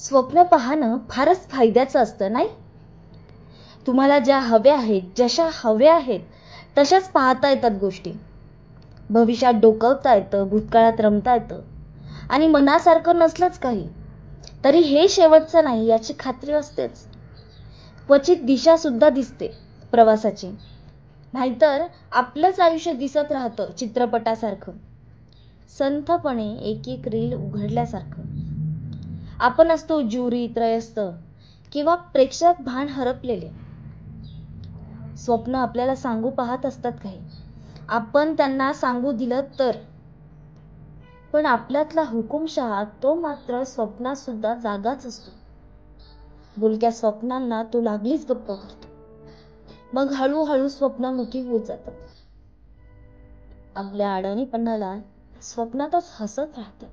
स्वप्न पाहणं फारच फायद्याचं असतं नाही. तुम्हाला ज्या हव्या आहेत, जशा हव्या आहेत तशाच पाहता येतात गोष्टी. भविष्यात डोकावता येतं, भूतकाळात रमता येतं आणि मनासारखं नसलंच काही तरी हे शेवटचं नाही याची खात्री असतेच. क्वचित दिशा सुद्धा दिसते प्रवासाची, नाहीतर आपलंच आयुष्य दिसत राहतं चित्रपटासारखं, संथपणे एक एक रील उघडल्यासारखं. आपण असतो ज्युरी त्रयस्थ किंवा प्रेक्षक भान हरपलेले. स्वप्न आपल्याला सांगू पाहत असतात काही, आपण त्यांना सांगू दिलं तर. पण आपल्यातला हुकुमशहा तो मात्र स्वप्नात सुद्धा जागाच असतो. बोलक्या स्वप्नांना तो लागलीच गप्प करतो. मग हळूहळू स्वप्नमुखी होत जातात. आपल्या अडाणीपणाला स्वप्नातच हसत राहतात.